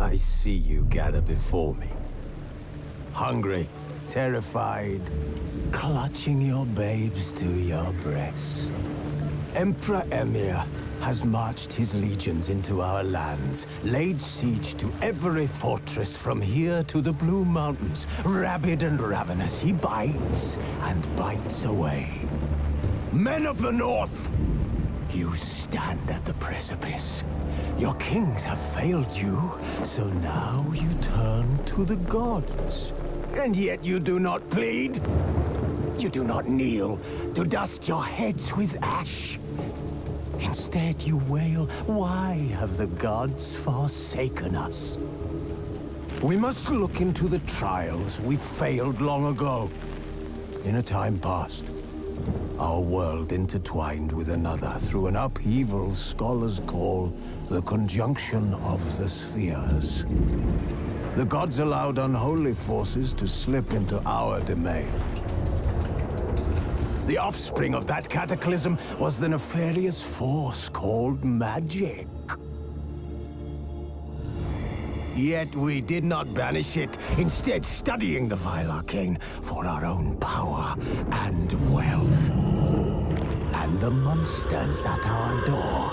I see you gather before me. Hungry, terrified, clutching your babes to your breast. Emperor Emir has marched his legions into our lands, laid siege to every fortress from here to the Blue Mountains. Rabid and ravenous, he bites and bites away. Men of the North, you stand at the precipice. Your kings have failed you, so now you turn to the gods. And yet you do not plead. You do not kneel to dust your heads with ash. Instead you wail, why have the gods forsaken us? We must look into the trials we failed long ago. In a time past, our world intertwined with another through an upheaval scholars call the conjunction of the spheres. The gods allowed unholy forces to slip into our domain. The offspring of that cataclysm was the nefarious force called magic. Yet we did not banish it, instead studying the vile arcane for our own power and wealth. And the monsters at our door,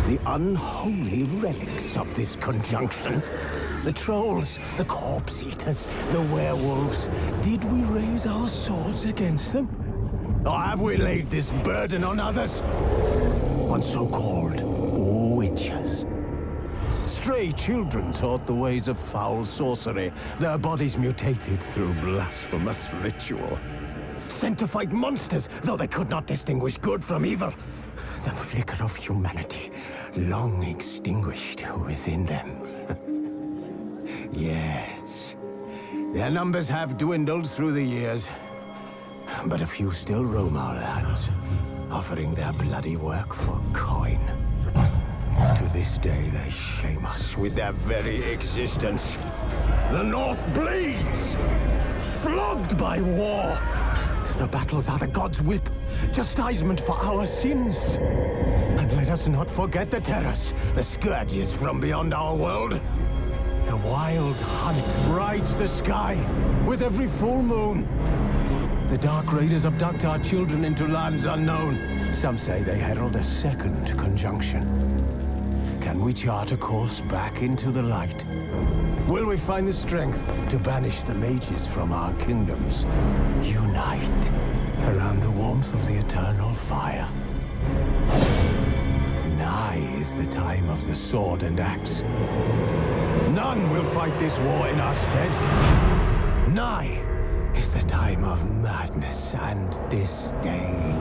the unholy relics of this conjunction. The trolls, the corpse-eaters, the werewolves. Did we raise our swords against them? Or have we laid this burden on others? On so-called witches. Stray children taught the ways of foul sorcery, their bodies mutated through blasphemous ritual. Sent to fight monsters, though they could not distinguish good from evil. The flicker of humanity, long extinguished within them. Yes, their numbers have dwindled through the years, but a few still roam our lands, offering their bloody work for coin. To this day, they shame us with their very existence. The North bleeds, flogged by war. The battles are the gods' whip, chastisement for our sins. And let us not forget the terrors, the scourges from beyond our world. The wild hunt rides the sky with every full moon. The Dark Raiders abduct our children into lands unknown. Some say they herald a second conjunction. Can we chart a course back into the light? Will we find the strength to banish the mages from our kingdoms? Unite around the warmth of the eternal fire. Nigh is the time of the sword and axe. None will fight this war in our stead. Nigh is the time of madness and disdain.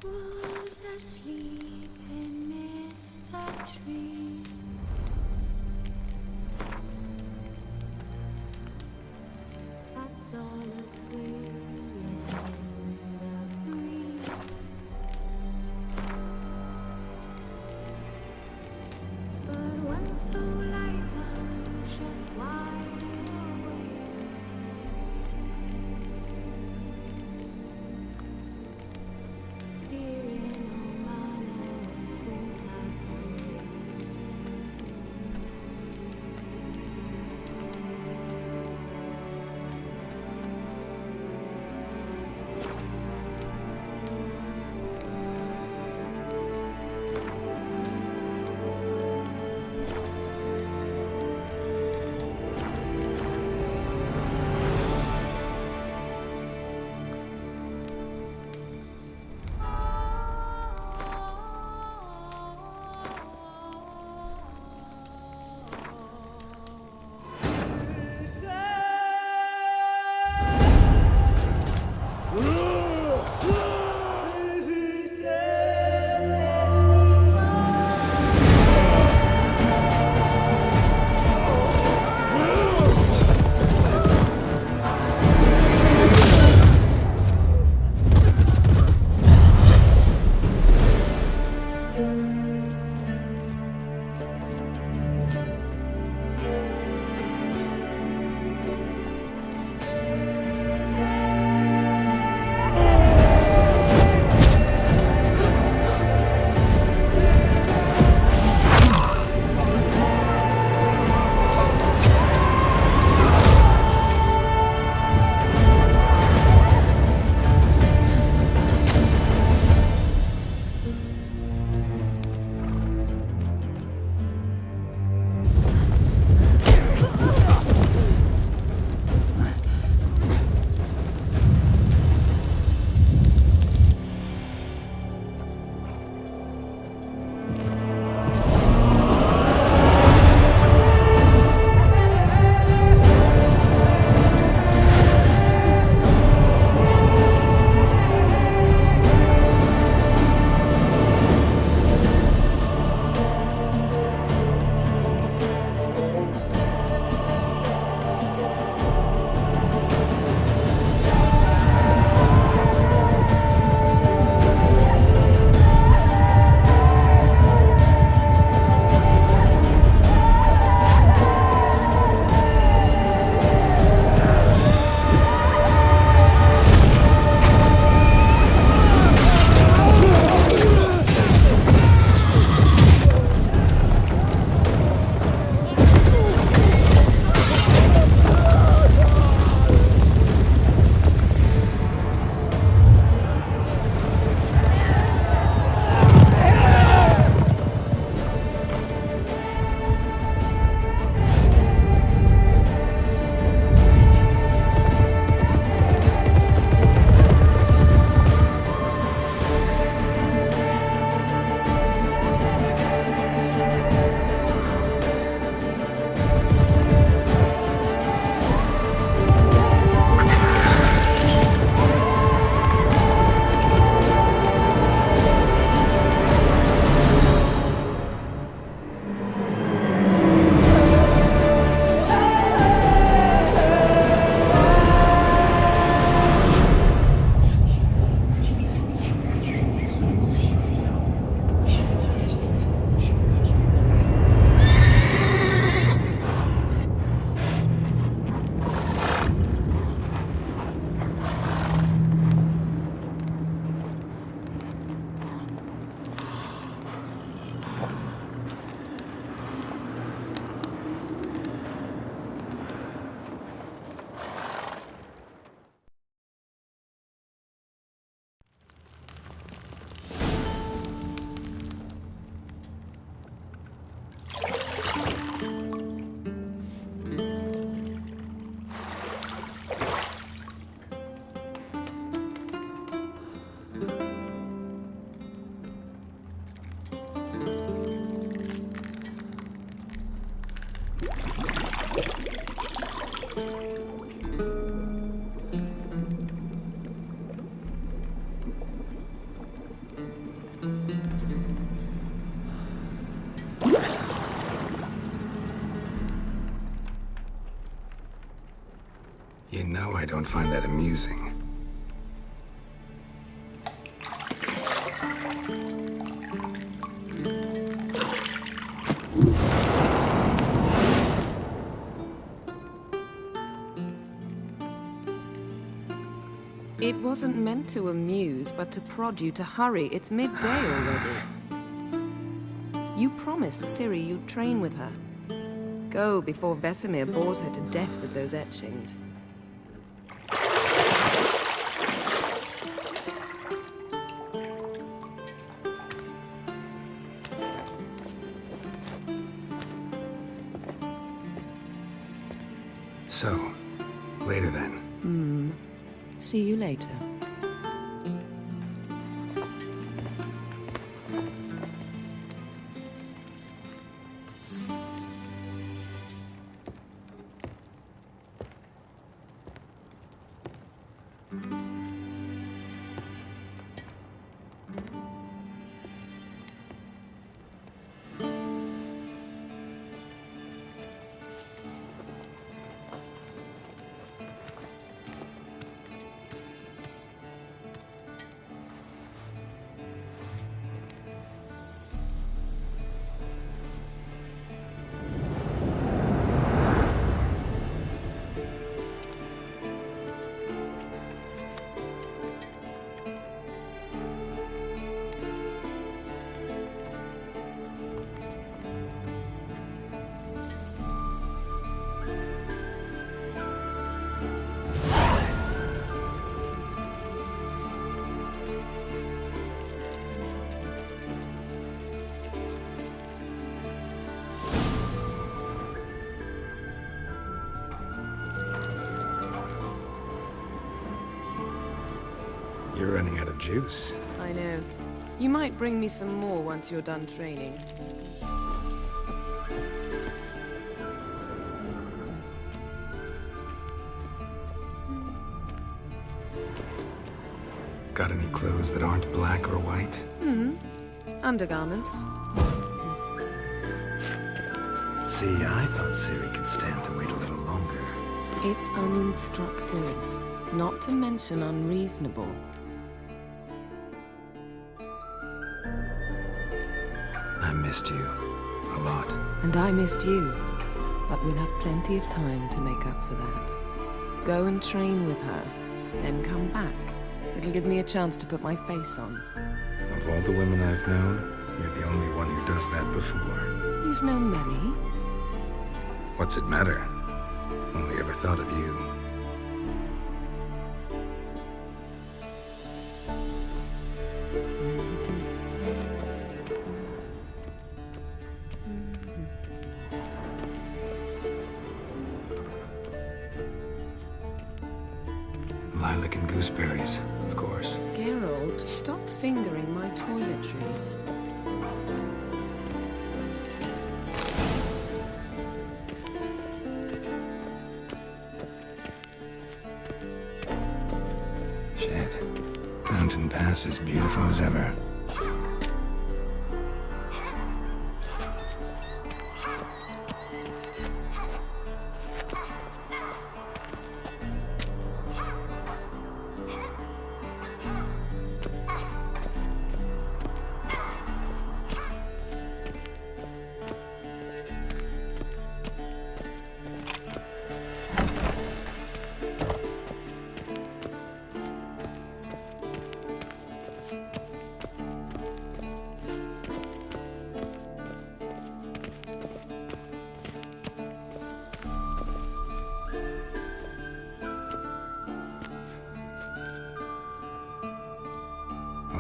Was asleep amidst the trees. That's all asleep in the breeze. But when so light anxious wide awake, fearing no manner of whose hearts are raised. I don't find that amusing. It wasn't meant to amuse, but to prod you to hurry. It's midday already. You promised Ciri you'd train with her. Go before Vesemir bores her to death with those etchings. So, later then. See you later. You're running out of juice. I know. You might bring me some more once you're done training. Got any clothes that aren't black or white? Undergarments. See, I thought Ciri could stand to wait a little longer. It's uninstructive, not to mention unreasonable. I missed you. A lot. And I missed you. But we'll have plenty of time to make up for that. Go and train with her, then come back. It'll give me a chance to put my face on. Of all the women I've known, you're the only one who does that before. You've known many. What's it matter? Only ever thought of you. Lilac and gooseberries, of course. Geralt, stop fingering my toiletries. Shit. Mountain Pass is beautiful as ever.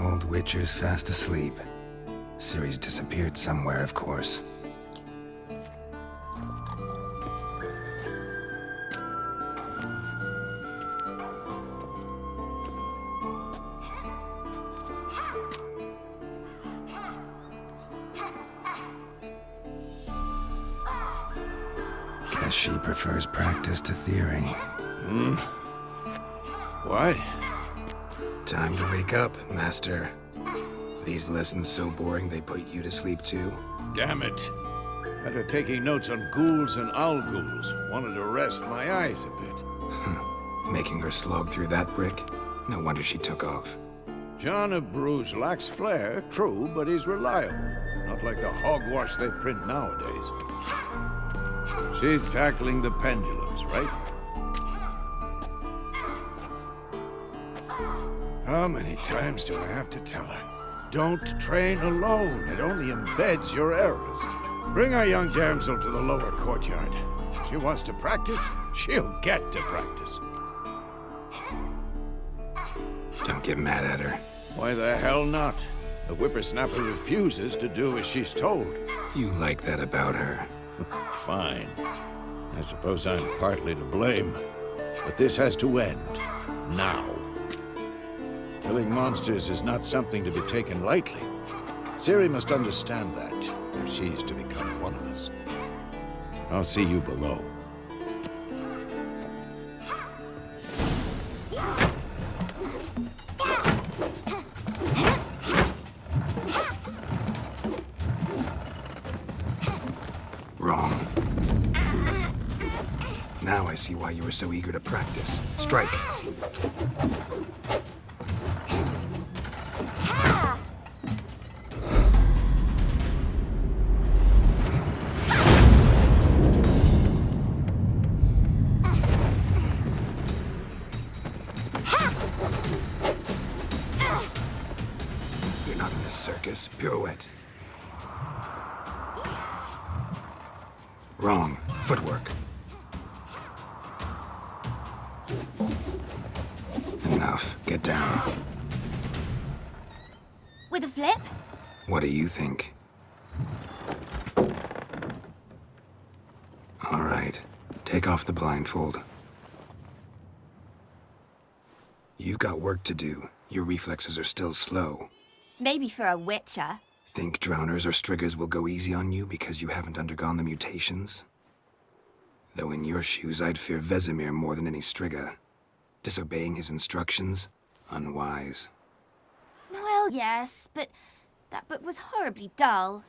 Old Witcher's fast asleep. Ciri's disappeared somewhere, of course. Guess she prefers practice to theory. What? Time to wake up, Master. These lessons so boring they put you to sleep too? Damn it. After taking notes on ghouls and owl ghouls, wanted to rest my eyes a bit. Making her slog through that brick? No wonder she took off. John of Bruges lacks flair, true, but he's reliable. Not like the hogwash they print nowadays. She's tackling the pendulums, right? How many times do I have to tell her? Don't train alone. It only embeds your errors. Bring our young damsel to the lower courtyard. She wants to practice, she'll get to practice. Don't get mad at her. Why the hell not? The whippersnapper refuses to do as she's told. You like that about her. Fine. I suppose I'm partly to blame. But this has to end. Now. Killing monsters is not something to be taken lightly. Ciri must understand that, if she's to become one of us. I'll see you below. Wrong. Now I see why you were so eager to practice. Strike. You're not in a circus. Pirouette. Wrong. Footwork. Enough. Get down. With a flip? What do you think? All right. Take off the blindfold. You've got work to do. Your reflexes are still slow. Maybe for a witcher. Think drowners or striggers will go easy on you because you haven't undergone the mutations? Though in your shoes, I'd fear Vesemir more than any strigger. Disobeying his instructions? Unwise. Well, yes, but that book was horribly dull.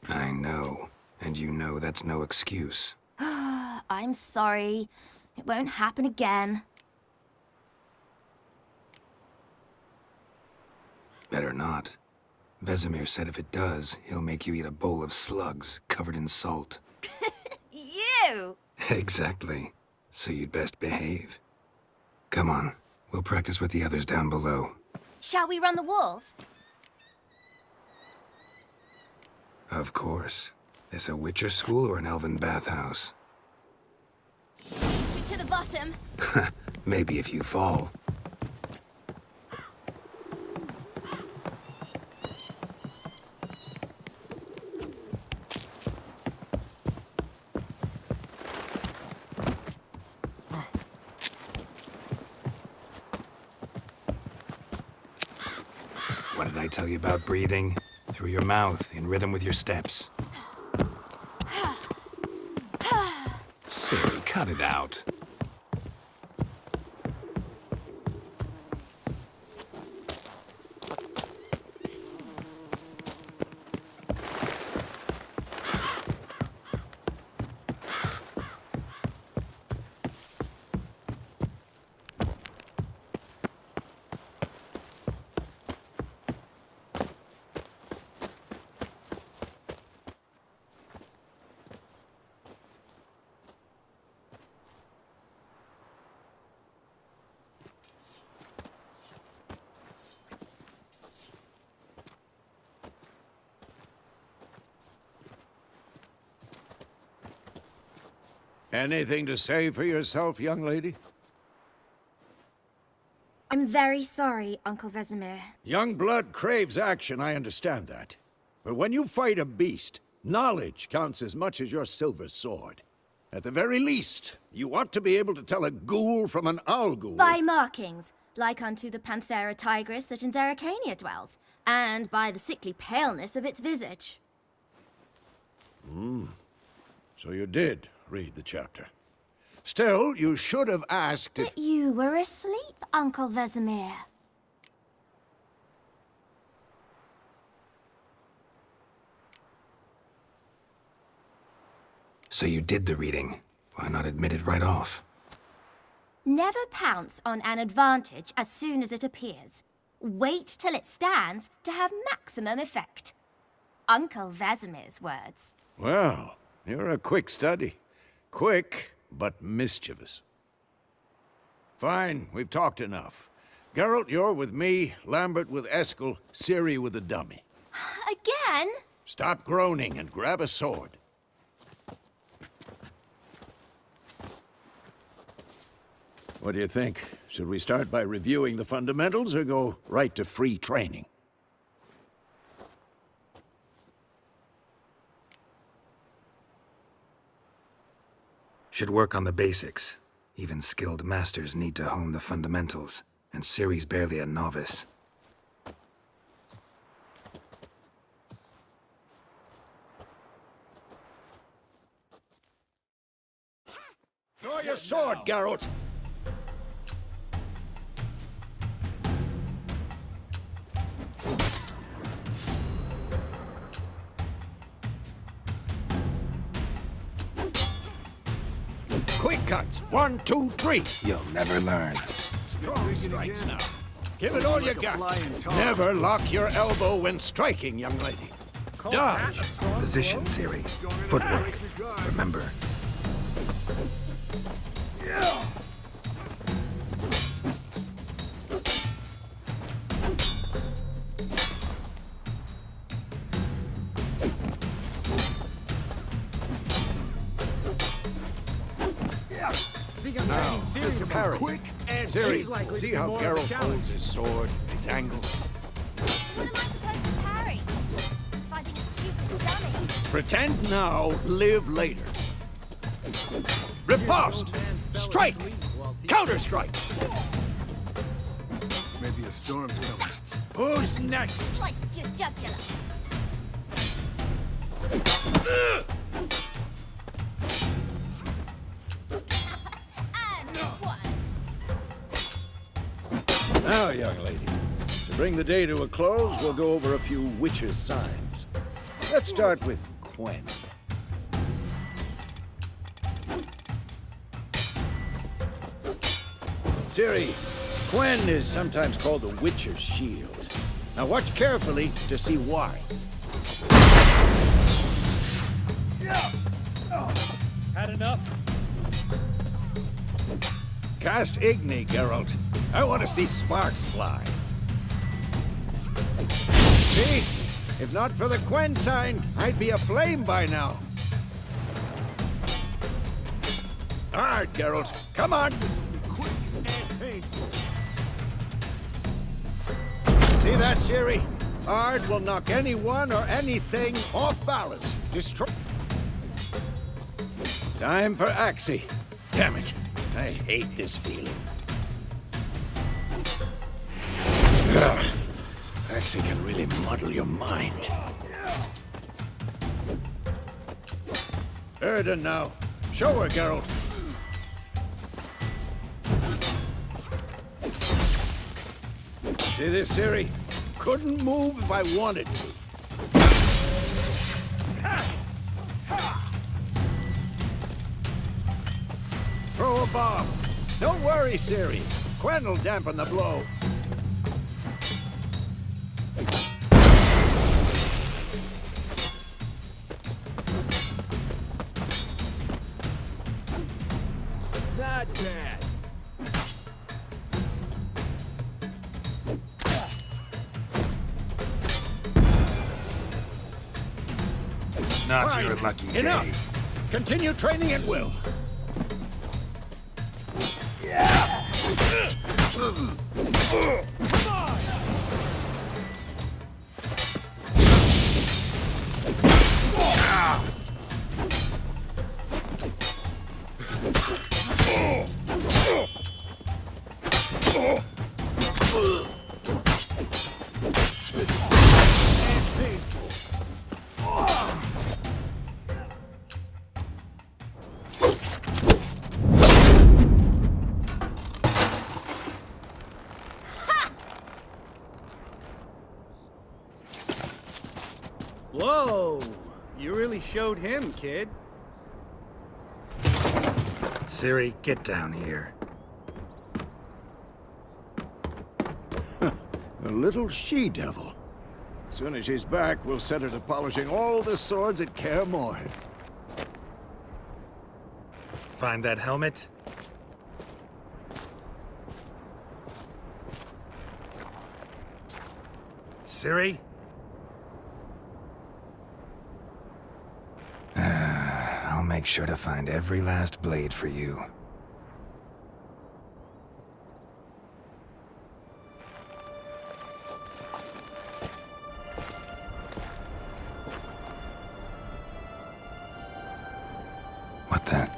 I know. And you know that's no excuse. I'm sorry. It won't happen again. Better not. Vesemir said if it does, he'll make you eat a bowl of slugs covered in salt. You! Exactly. So you'd best behave. Come on. We'll practice with the others down below. Shall we run the walls? Of course. This a Witcher school or an elven bathhouse? To the bottom. Maybe if you fall. What did I tell you about breathing? Through your mouth, in rhythm with your steps. Ciri, cut it out. Anything to say for yourself, young lady? I'm very sorry, Uncle Vesemir. Young blood craves action, I understand that. But when you fight a beast, knowledge counts as much as your silver sword. At the very least, you ought to be able to tell a ghoul from an owl ghoul. By markings, like unto the Panthera tigris that in Zerrikania dwells, and by the sickly paleness of its visage. So you did read the chapter. Still, you should have asked if... But you were asleep, Uncle Vesemir. So you did the reading. Why not admit it right off? Never pounce on an advantage as soon as it appears. Wait till it stands to have maximum effect. Uncle Vesemir's words. Well, you're a quick study. Quick, but mischievous. Fine, we've talked enough. Geralt, you're with me, Lambert with Eskel, Ciri with the dummy. Again? Stop groaning and grab a sword. What do you think? Should we start by reviewing the fundamentals or go right to free training? Should work on the basics. Even skilled masters need to hone the fundamentals, and Ciri's barely a novice. Draw your sword, Geralt! Quick cuts! 1, 2, 3! You'll never learn. Strong strikes now. Give it all you got. Never lock your elbow when striking, young lady. Dodge! Position, Ciri. Footwork. Remember. Parry. Ciri, see how Geralt holds his sword, its angle? What am I supposed to parry? Fighting a stupid dummy. Pretend now, live later. Riposte! Strike! Counter-strike! Maybe a storm's coming. Who's next? Sliced your jugular. And one. Now, young lady, to bring the day to a close, we'll go over a few witches' signs. Let's start with Quen. Ciri, Quen is sometimes called the Witcher's Shield. Now watch carefully to see why. Had enough? Cast Igni, Geralt. I want to see sparks fly. See? If not for the Quen sign, I'd be aflame by now. All right, Geralt. Come on. See that, Ciri? Ard will knock anyone or anything off balance. Destroy. Time for Axie. Damn it. I hate this feeling. Ugh. Axie can really muddle your mind. Erden now. Show her, Geralt. See this, Ciri? Couldn't move if I wanted to. Throw a bomb. Don't worry, Ciri. Quen will dampen the blow. Not bad. Not Fine. your lucky day. Enough. Continue training at will. Whoa! You really showed him, kid. Ciri, get down here. A little she-devil. As soon as she's back, we'll set her to polishing all the swords at Kaer Morhen. Find that helmet? Ciri? I'll make sure to find every last blade for you. What the?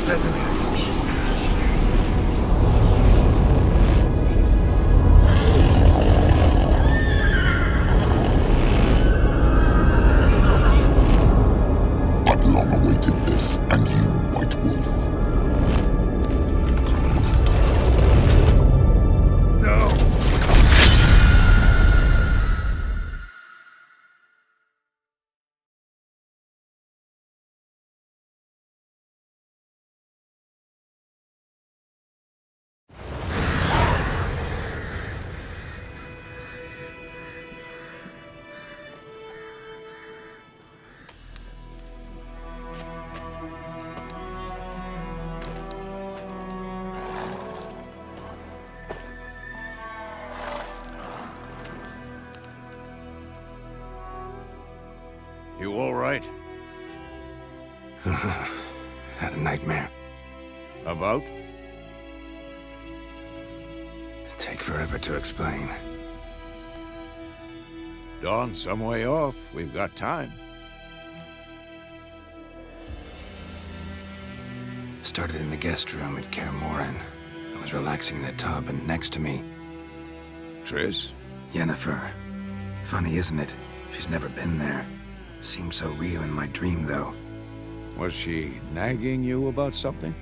Vesemir. I've long awaited this, and you, White Wolf. No! You all right? Had a nightmare. About? Take forever to explain. Dawn's some way off. We've got time. Started in the guest room at Kaer Morhen. I was relaxing in the tub, and next to me, Triss? Yennefer. Funny, isn't it? She's never been there. Seemed so real in my dream, though. Was she nagging you about something?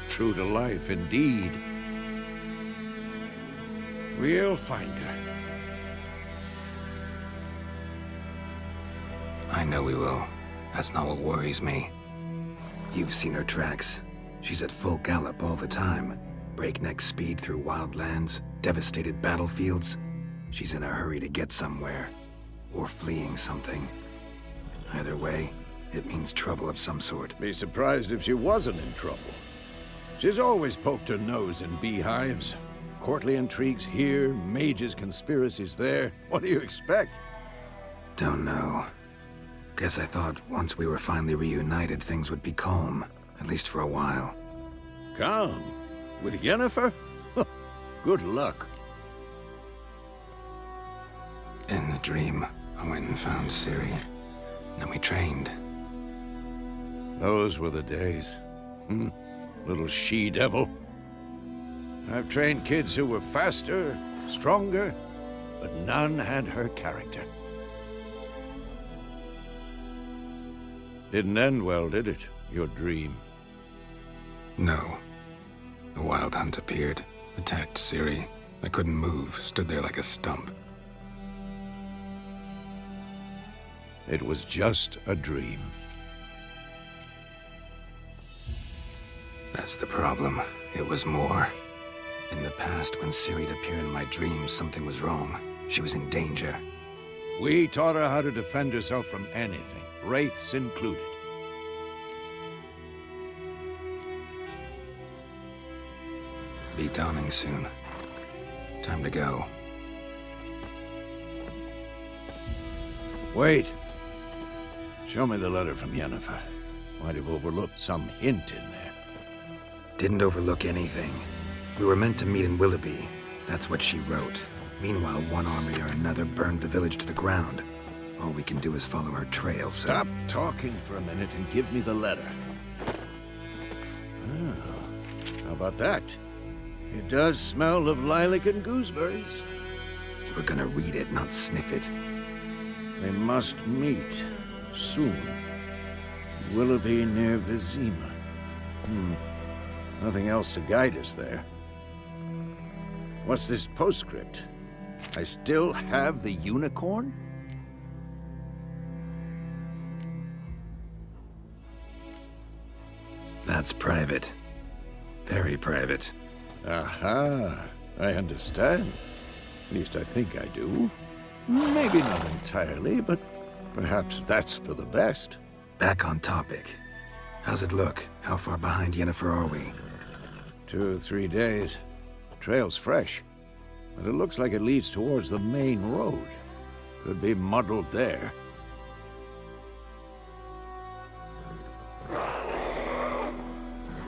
True to life, indeed. We'll find her. I know we will. That's not what worries me. You've seen her tracks. She's at full gallop all the time. Breakneck speed through wild lands, devastated battlefields. She's in a hurry to get somewhere. Or fleeing something. Either way, it means trouble of some sort. Be surprised if she wasn't in trouble. She's always poked her nose in beehives. Courtly intrigues here, mages' conspiracies there. What do you expect? Don't know. Guess I thought once we were finally reunited, things would be calm. At least for a while. Calm? With Yennefer? Good luck. In the dream, I went and found Ciri. Then we trained. Those were the days. Little she-devil. I've trained kids who were faster, stronger, but none had her character. Didn't end well, did it? Your dream? No. The Wild Hunt appeared, attacked Ciri. I couldn't move, stood there like a stump. It was just a dream. That's the problem. It was more. In the past, when Ciri'd appear in my dreams, something was wrong. She was in danger. We taught her how to defend herself from anything, wraiths included. Be dawning soon. Time to go. Wait. Show me the letter from Yennefer. Might have overlooked some hint in there. Didn't overlook anything. We were meant to meet in Willoughby. That's what she wrote. Meanwhile, one army or another burned the village to the ground. All we can do is follow her trail, so... Stop talking for a minute and give me the letter. Oh, how about that? It does smell of lilac and gooseberries. You were gonna read it, not sniff it. We must meet. Soon. Willoughby near Vizima. Nothing else to guide us there. What's this postscript? I still have the unicorn? That's private. Very private. Aha, I understand. At least I think I do. Maybe not entirely, but perhaps that's for the best. Back on topic. How's it look? How far behind Yennefer are we? 2 or 3 days. Trail's fresh, but it looks like it leads towards the main road. Could be muddled there.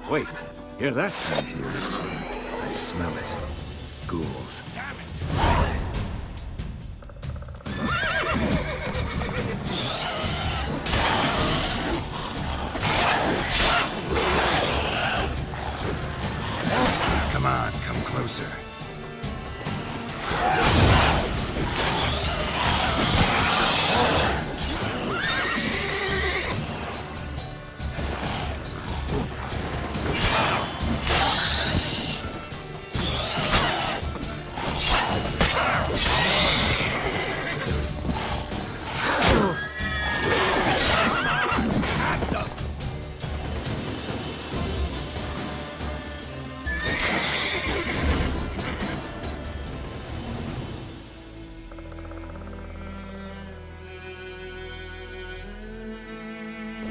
Wait, hear that? I hear it. I smell it. Ghouls. Come on, come closer.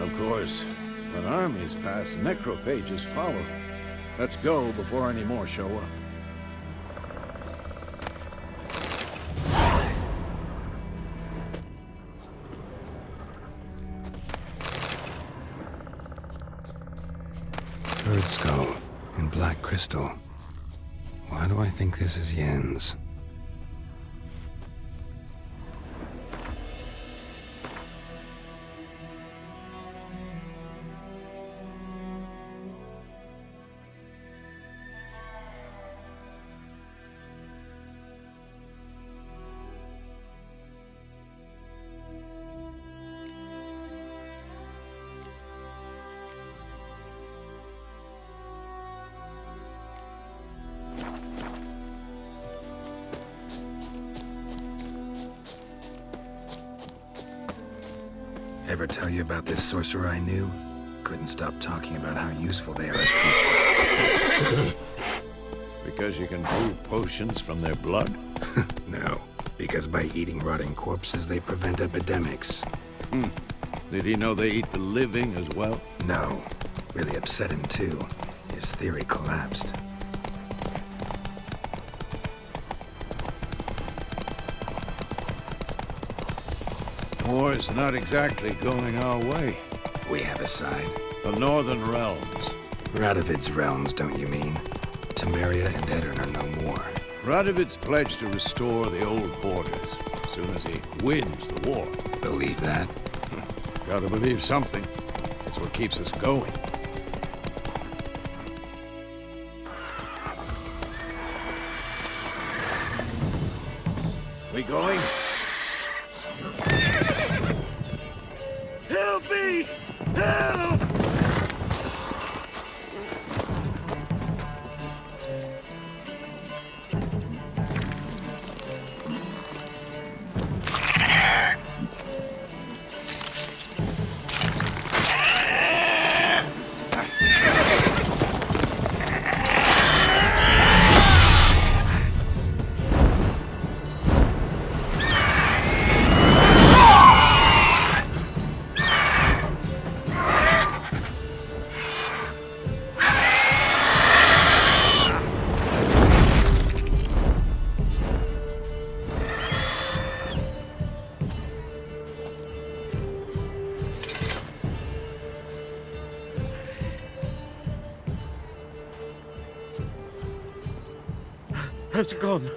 Of course, when armies pass, necrophages follow. Let's go before any more show up. Bird skull and black crystal. Why do I think this is Yen's? Ever tell you about this sorcerer I knew? Couldn't stop talking about how useful they are as creatures. Because you can brew potions from their blood? No, because by eating rotting corpses, they prevent epidemics. Did he know they eat the living as well? No, really upset him too. His theory collapsed. War's not exactly going our way. We have a side. The Northern Realms. Radovid's realms, don't you mean? Temeria and Edirn are no more. Radovid's pledged to restore the old borders as soon as he wins the war. Believe that? Gotta believe something. That's what keeps us going. We going? Help me! Help! How's it gone?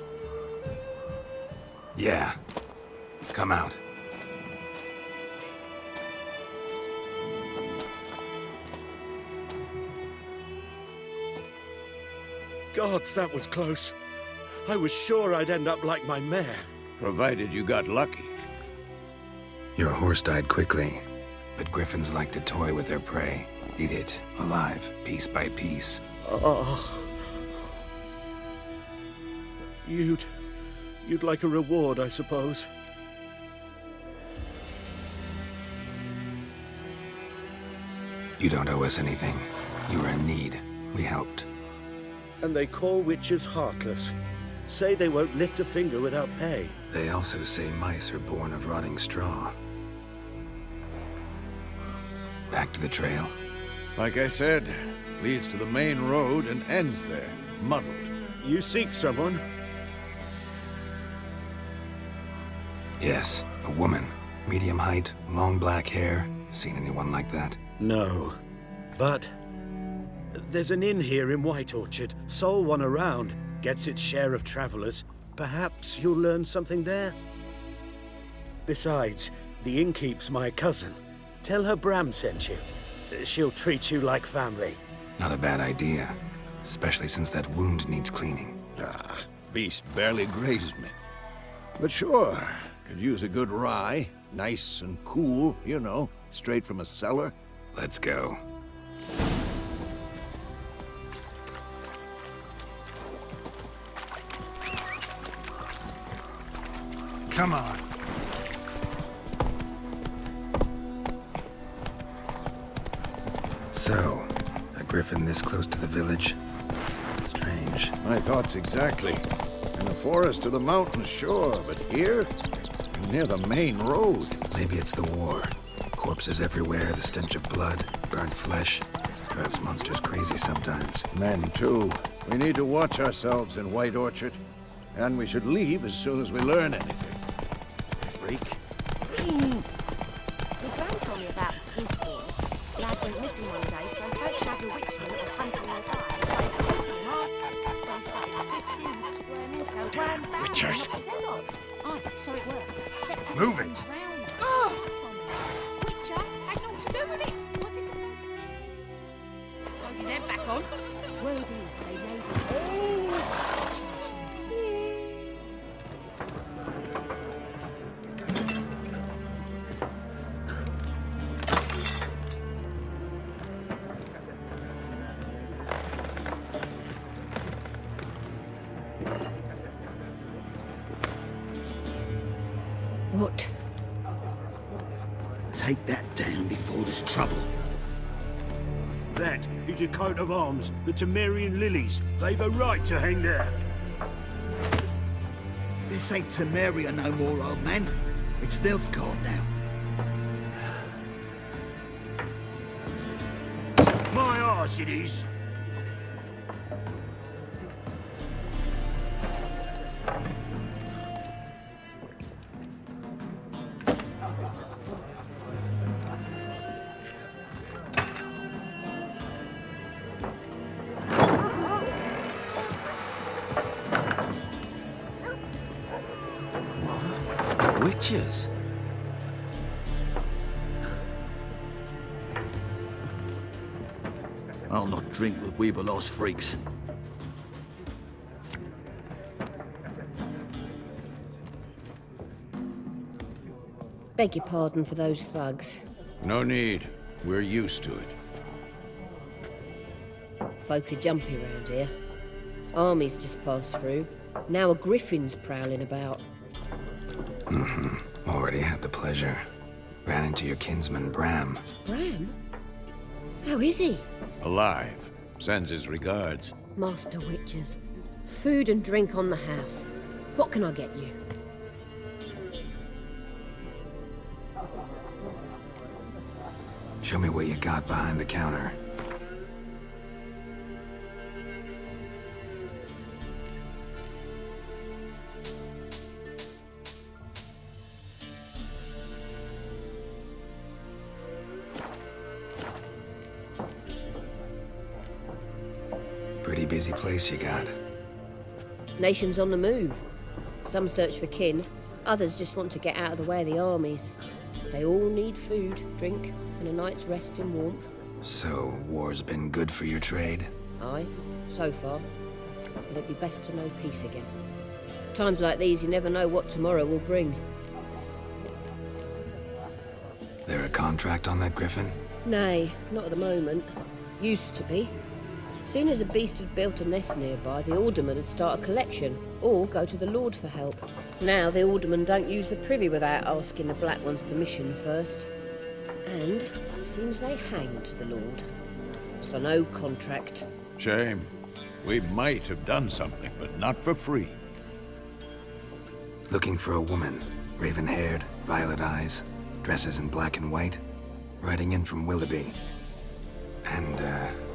Yeah. Come out. Gods, that was close. I was sure I'd end up like my mare. Provided you got lucky. Your horse died quickly, but griffins like to toy with their prey. Eat it, alive, piece by piece. Oh. You'd like a reward, I suppose. You don't owe us anything. You were in need. We helped. And they call witches heartless. Say they won't lift a finger without pay. They also say mice are born of rotting straw. Back to the trail. Like I said, leads to the main road and ends there, muddled. You seek someone? Yes, a woman. Medium height, long black hair. Seen anyone like that? No. But there's an inn here in White Orchard. Sole one around. Gets its share of travelers. Perhaps you'll learn something there? Besides, the innkeep's my cousin. Tell her Bram sent you. She'll treat you like family. Not a bad idea. Especially since that wound needs cleaning. Ah, beast barely grazed me. But sure, could use a good rye. Nice and cool, you know, straight from a cellar. Let's go. Come on. So, a griffin this close to the village? Strange. My thoughts exactly. In the forest or the mountains, sure, but here? Near the main road. Maybe it's the war. Corpses everywhere, the stench of blood, burnt flesh. Drives monsters crazy sometimes. Men, too. We need to watch ourselves in White Orchard. And we should leave as soon as we learn anything. Freak. Your grand told me about the Swiss boy. Lad went missing one day, so folk had a witchman that was hunting their guys. They started fisting and squirming, so one bang, Witchers. knocked his head off. Aye, so it were. Septimus Move it. and drowned. Oh! Sat on it. Witcher had naught to do with it. What did the... So his head back on. Word is they laid his... What? Take that down before there's trouble. That is a coat of arms, the Temerian lilies. They've a right to hang there. This ain't Temeria no more, old man. It's Nilfgaard now. My arse it is. Witches? I'll not drink with Weaver-lost freaks. Beg your pardon for those thugs. No need. We're used to it. Folk are jumpy round here. Armies just passed through. Now a griffin's prowling about. Already had the pleasure. Ran into your kinsman, Bram. Bram? How is he? Alive. Sends his regards. Master Witchers. Food and drink on the house. What can I get you? Show me what you got behind the counter. Pretty busy place you got. Nations on the move. Some search for kin, others just want to get out of the way of the armies. They all need food, drink, and a night's rest in warmth. So, war's been good for your trade? Aye, so far. But it'd be best to know peace again. Times like these, you never know what tomorrow will bring. There a contract on that griffin? Nay, not at the moment. Used to be. Soon as a beast had built a nest nearby, the alderman would start a collection, or go to the Lord for help. Now the aldermen don't use the privy without asking the Black One's permission first. And seems they hanged the Lord. So no contract. Shame. We might have done something, but not for free. Looking for a woman. Raven-haired, violet eyes, dresses in black and white. Riding in from Willoughby. And,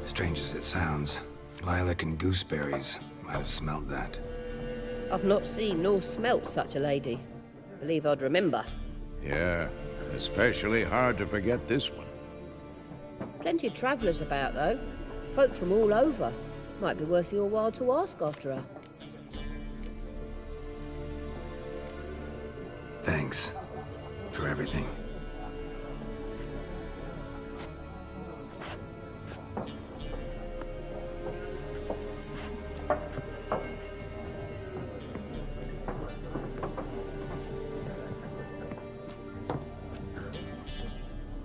strange as it sounds, lilac and gooseberries might have smelled that. I've not seen nor smelt such a lady. Believe I'd remember. Yeah, especially hard to forget this one. Plenty of travellers about, though. Folk from all over. Might be worth your while to ask after her. Thanks for everything.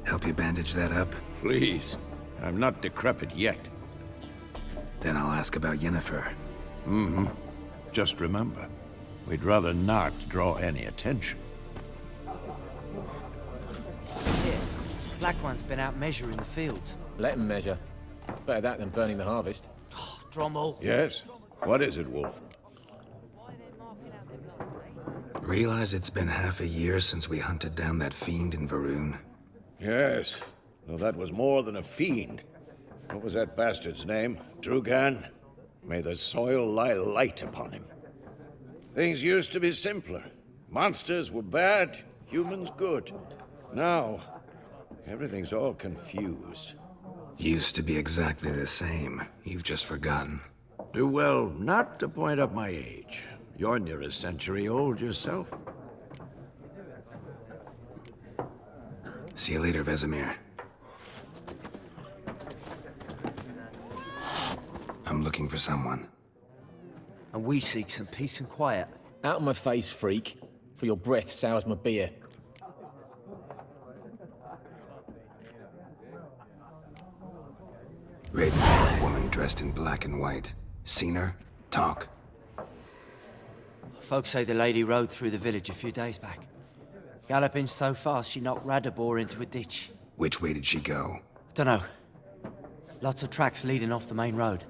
Help you bandage that up? Please. I'm not decrepit yet. Then I'll ask about Yennefer. Mm-hmm. Just remember, we'd rather not draw any attention. Here, Black One's been out measuring the fields. Let him measure. Better that than burning the harvest. Drommel. Yes? What is it, Wolf? Realize it's been half a year since we hunted down that fiend in Varun. Yes. Well, that was more than a fiend. What was that bastard's name? Drugan? May the soil lie light upon him. Things used to be simpler. Monsters were bad, humans good. Now, everything's all confused. Used to be exactly the same. You've just forgotten. Do well not to point up my age. You're near a century old yourself. See you later, Vesemir. I'm looking for someone. And we seek some peace and quiet. Out of my face, freak. For your breath sours my beer. Raven-haired woman dressed in black and white. Seen her? Talk. Folks say the lady rode through the village a few days back. Galloping so fast she knocked Radabor into a ditch. Which way did she go? Dunno. Lots of tracks leading off the main road.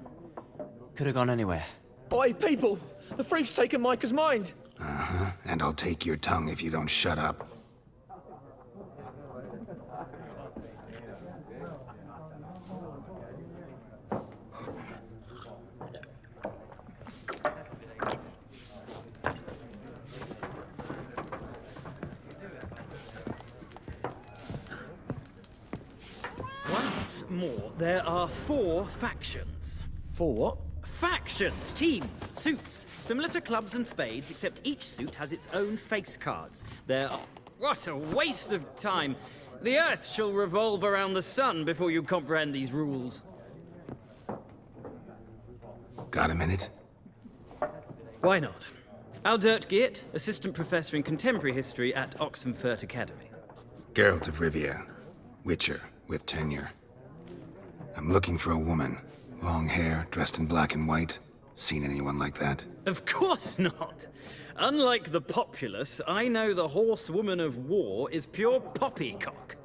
Could have gone anywhere. Boy, people! The freak's taken Micah's mind! Uh-huh. And I'll take your tongue if you don't shut up. Once more, there are 4 factions. 4 what? Factions, teams, suits, similar to clubs and spades, except each suit has its own face cards. There are... What a waste of time! The Earth shall revolve around the sun before you comprehend these rules. Got a minute? Why not? Aldert Geert, Assistant Professor in Contemporary History at Oxenfurt Academy. Geralt of Rivia. Witcher, with tenure. I'm looking for a woman. Long hair, dressed in black and white. Seen anyone like that? Of course not! Unlike the populace, I know the horsewoman of war is pure poppycock.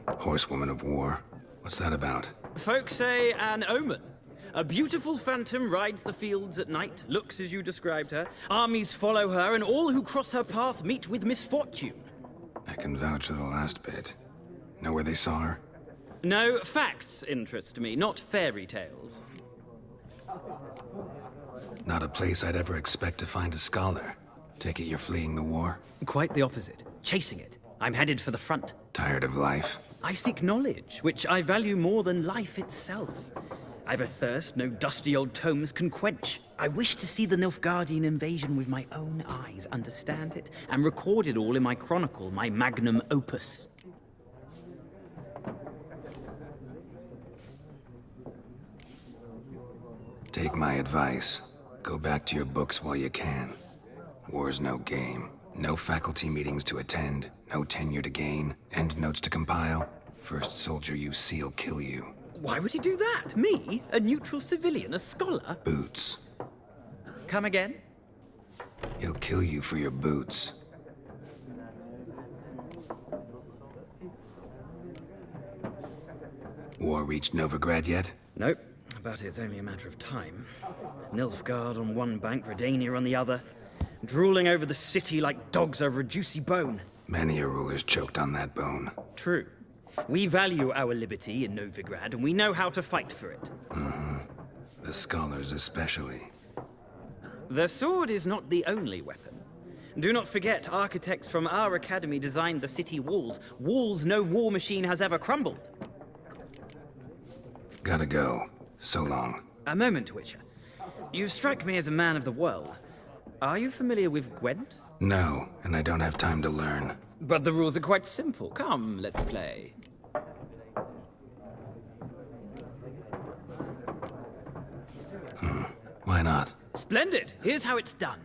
Horsewoman of war? What's that about? Folks say an omen. A beautiful phantom rides the fields at night, looks as you described her. Armies follow her, and all who cross her path meet with misfortune. I can vouch for the last bit. Know where they saw her? No, facts interest me, not fairy tales. Not a place I'd ever expect to find a scholar. Take it you're fleeing the war? Quite the opposite. Chasing it. I'm headed for the front. Tired of life? I seek knowledge, which I value more than life itself. I've a thirst no dusty old tomes can quench. I wish to see the Nilfgaardian invasion with my own eyes, understand it, and record it all in my chronicle, my magnum opus. Take my advice. Go back to your books while you can. War's no game. No faculty meetings to attend, no tenure to gain, end notes to compile. First soldier you see'll kill you. Why would he do that? Me? A neutral civilian? A scholar? Boots. Come again? He'll kill you for your boots. War reached Novigrad yet? Nope, but it's only a matter of time. Nilfgaard on one bank, Redania on the other. Drooling over the city like dogs over a juicy bone. Many a ruler's choked on that bone. True. We value our liberty in Novigrad, and we know how to fight for it. The scholars especially. The sword is not the only weapon. Do not forget, architects from our academy designed the city walls. Walls no war machine has ever crumbled. Gotta go. So long. A moment, Witcher. You strike me as a man of the world. Are you familiar with Gwent? No, and I don't have time to learn. But the rules are quite simple. Come, let's play. Why not? Splendid! Here's how it's done.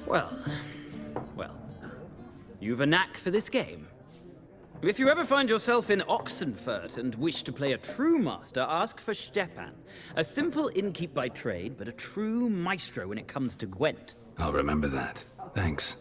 Well, you've a knack for this game. If you ever find yourself in Oxenfurt and wish to play a true master, ask for Stepan. A simple innkeep by trade, but a true maestro when it comes to Gwent. I'll remember that. Thanks.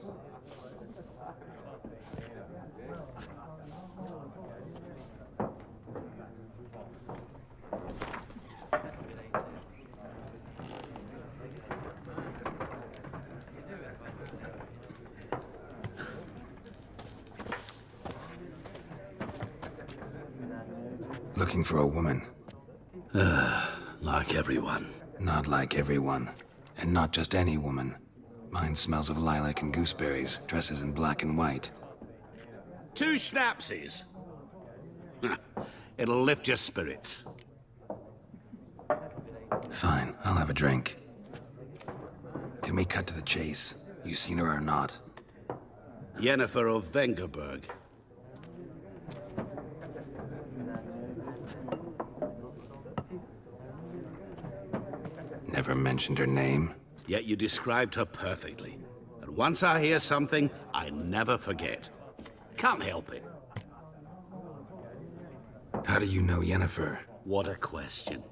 Looking for a woman. Like everyone. Not like everyone. And not just any woman. Mine smells of lilac and gooseberries, dresses in black and white. 2 schnapsies. It'll lift your spirits. Fine, I'll have a drink. Can we cut to the chase? You seen her or not? Yennefer of Vengerberg. Never mentioned her name? Yet you described her perfectly. And once I hear something, I never forget. Can't help it. How do you know Yennefer? What a question.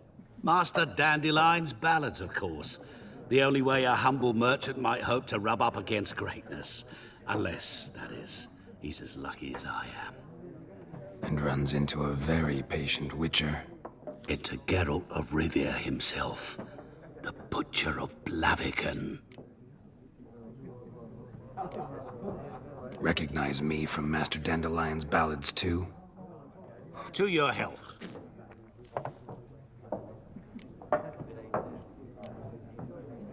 Master Dandelion's ballads, of course. The only way a humble merchant might hope to rub up against greatness. Unless, that is, he's as lucky as I am. And runs into a very patient witcher. Into Geralt of Rivia himself. The Butcher of Blaviken. Recognize me from Master Dandelion's ballads, too? To your health.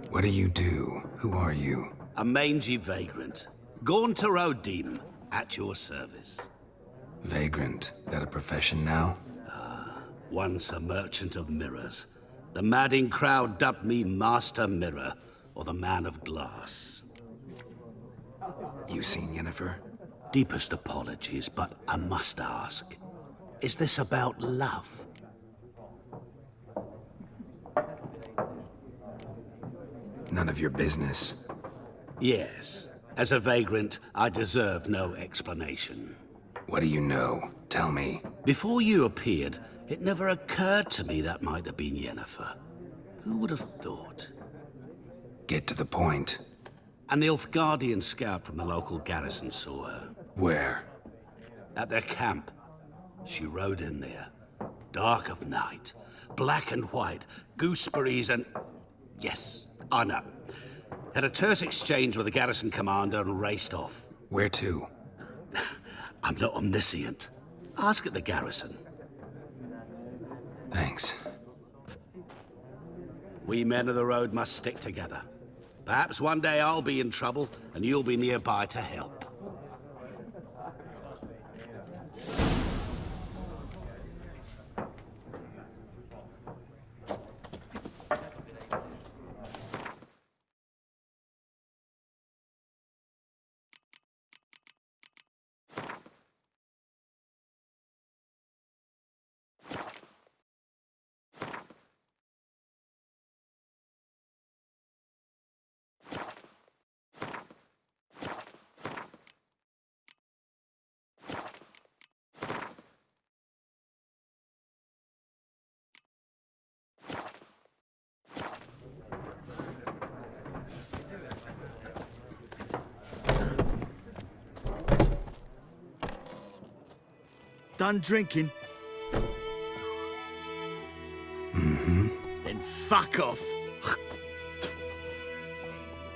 What do you do? Who are you? A mangy vagrant. Gaunter O'Dimm, at your service. Vagrant? That a profession now? Once a merchant of mirrors. The madding crowd dubbed me Master Mirror, or the Man of Glass. You seen Yennefer? Deepest apologies, but I must ask. Is this about love? None of your business. Yes. As a vagrant, I deserve no explanation. What do you know? Tell me. Before you appeared, it never occurred to me that might have been Yennefer. Who would have thought? Get to the point. An Nilfgaardian scout from the local garrison saw her. Where? At their camp. She rode in there. Dark of night. Black and white. Gooseberries and... Yes, I know. Had a terse exchange with the garrison commander and raced off. Where to? I'm not omniscient. Ask at the garrison. Thanks. We men of the road must stick together. Perhaps one day I'll be in trouble and you'll be nearby to help. Done drinking? Mm-hmm. Then fuck off.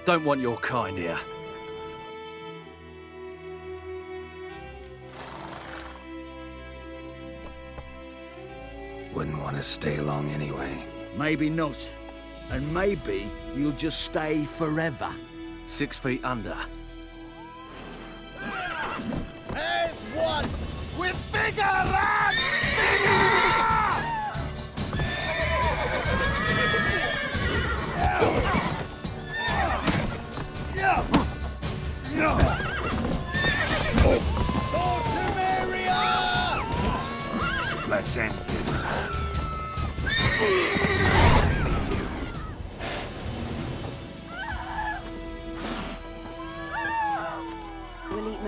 Don't want your kind here. Wouldn't want to stay long anyway. Maybe not. And maybe you'll just stay forever. 6 feet under. There's one! With bigger lads! Let's end this. Nice meeting you.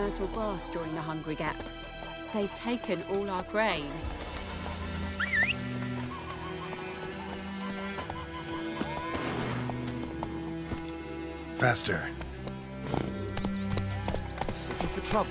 myrtle grass during the Hungry Gap. They've taken all our grain. Faster. Looking for trouble?